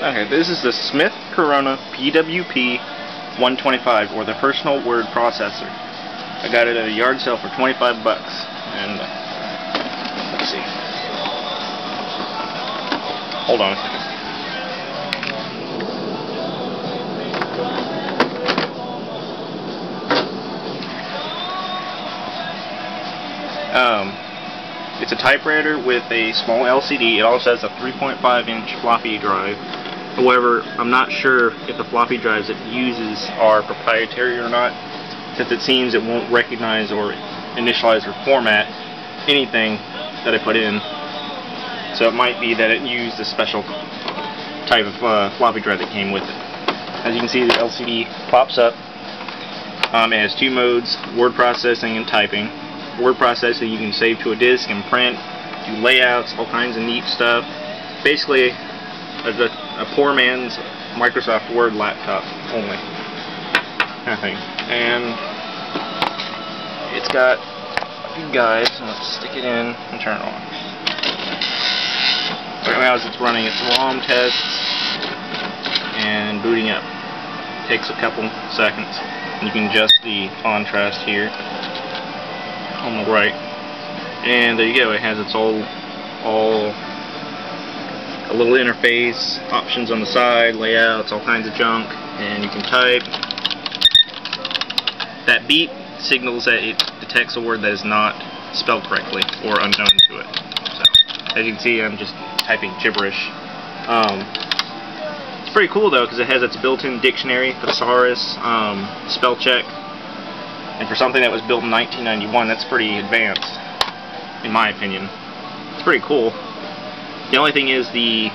Okay, this is the Smith Corona PWP 125, or the personal word processor. I got it at a yard sale for 25 bucks, and let's see. Hold on a second. It's a typewriter with a small LCD. It also has a 3.5-inch floppy drive. However, I'm not sure if the floppy drives it uses are proprietary or not, since it seems it won't recognize or initialize or format anything that I put in. So it might be that it used a special type of floppy drive that came with it. As you can see, the LCD pops up. It has two modes: word processing and typing. Word processing, you can save to a disk and print, do layouts, all kinds of neat stuff. Basically, a poor man's Microsoft Word laptop only. Nothing. And it's got a good guide, so let's stick it in and turn it on. Right now, as it's running its ROM tests and booting up. Takes a couple seconds. You can adjust the contrast here on the right, and there you go. It has its all a little interface, options on the side, layouts, all kinds of junk, and you can type. That beep signals that it detects a word that is not spelled correctly or unknown to it. So, as you can see, I'm just typing gibberish. It's pretty cool though, because it has its built-in dictionary, thesaurus, spell check. And for something that was built in 1991, that's pretty advanced, in my opinion. It's pretty cool. The only thing is the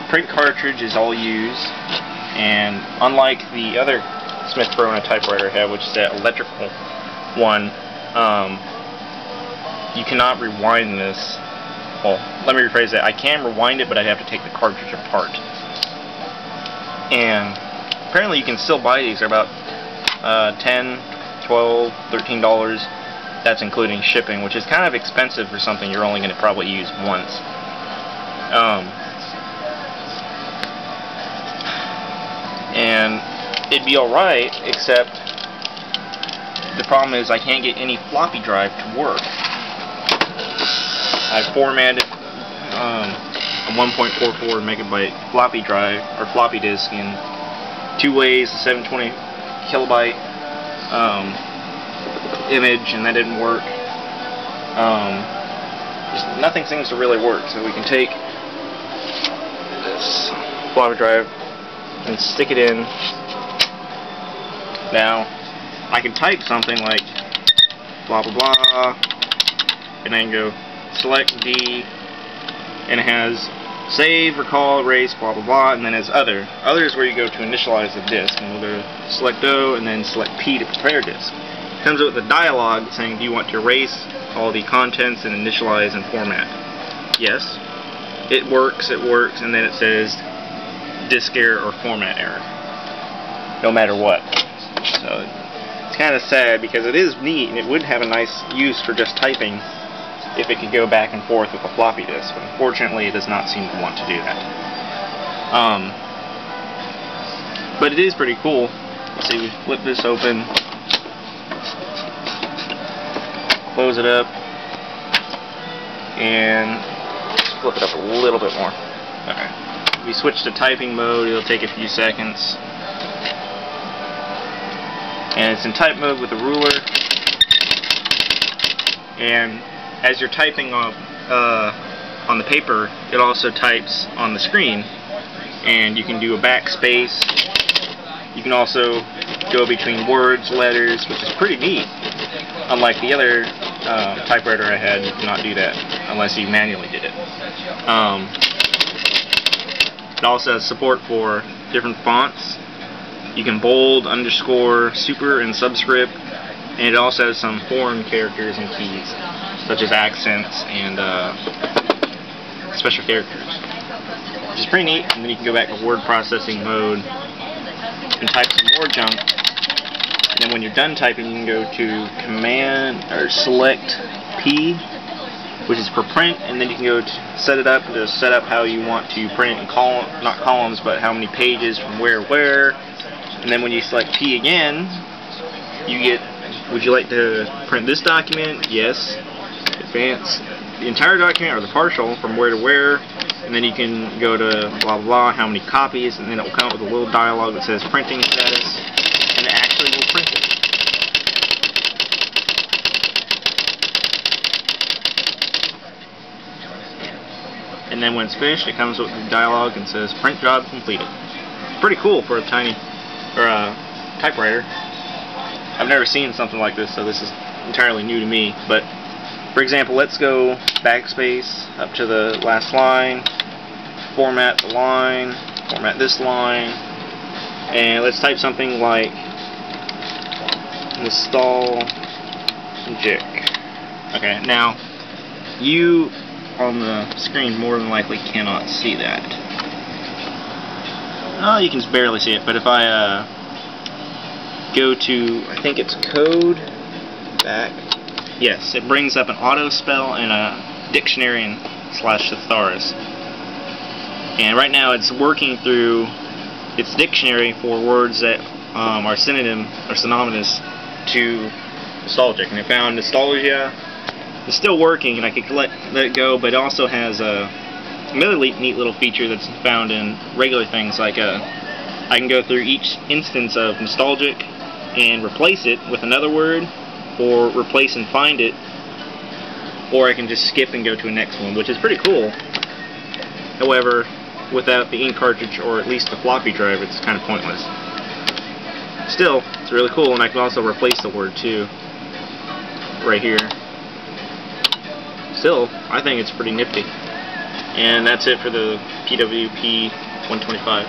print cartridge is all used, and unlike the other Smith Corona typewriter I have, which is that electrical one, you cannot rewind this. Well, let me rephrase that. I can rewind it, but I'd have to take the cartridge apart. And apparently you can still buy these. They're about $10, $12, $13. That's including shipping, which is kind of expensive for something you're only going to probably use once. And it'd be alright, except the problem is I can't get any floppy drive to work. I formatted a 1.44 megabyte floppy drive, or floppy disk, in two ways: a 720 kilobyte image, and that didn't work. Just nothing seems to really work. So we can take this floppy drive and stick it in. Now I can type something like blah blah blah, and I can go select D, and it has save, recall, erase, blah blah blah, and then as other. Other is where you go to initialize the disk, and we'll go to select O and then select P to prepare disk. It comes up with a dialog saying, do you want to erase all the contents and initialize and format? Yes. It works, and then it says disk error or format error, no matter what. So it's kind of sad, because it is neat and it would have a nice use for just typing if it could go back and forth with a floppy disk, but unfortunately it does not seem to want to do that. But it is pretty cool. Let's see, we flip this open, close it up, and let's flip it up a little bit more. Okay. If we switch to typing mode, it'll take a few seconds. And it's in type mode with a ruler, and as you're typing on the paper, it also types on the screen, and you can do a backspace. You can also go between words, letters, which is pretty neat. Unlike the other typewriter I had, you cannot do that unless you manually did it. It also has support for different fonts. You can bold, underscore, super, and subscript, and it also has some foreign characters and keys, such as accents and special characters, which is pretty neat. And then you can go back to word processing mode and type some more junk. And then when you're done typing, you can go to command or select P which is for print, and then you can go to set it up to set up how you want to print in not columns, but how many pages from where to where. And then when you select P again, you get, would you like to print this document? Yes. Advance the entire document or the partial from where to where, and then you can go to blah blah blah, how many copies, and then it will come up with a little dialog that says printing status, and it actually will print it. And then when it's finished, it comes with the dialog and says print job completed. Pretty cool for a tiny typewriter. I've never seen something like this, so this is entirely new to me. But for example, let's go backspace up to the last line, format the line, format this line, and let's type something like nostalgic. Okay, now you on the screen more than likely cannot see that. Oh, you can barely see it, but if I go to, I think it's code back. Yes, it brings up an auto spell and a dictionary and / thesaurus. And right now it's working through its dictionary for words that are synonymous to nostalgic. And it found nostalgia. It's still working, and I could let it go, but it also has another neat little feature that's found in regular things, like I can go through each instance of nostalgic and replace it with another word, or replace and find it, or I can just skip and go to a next one, which is pretty cool. However, without the ink cartridge, or at least the floppy drive, it's kind of pointless. Still, it's really cool, and I can also replace the word too, right here. Still, I think it's pretty nifty. And that's it for the PWP 125.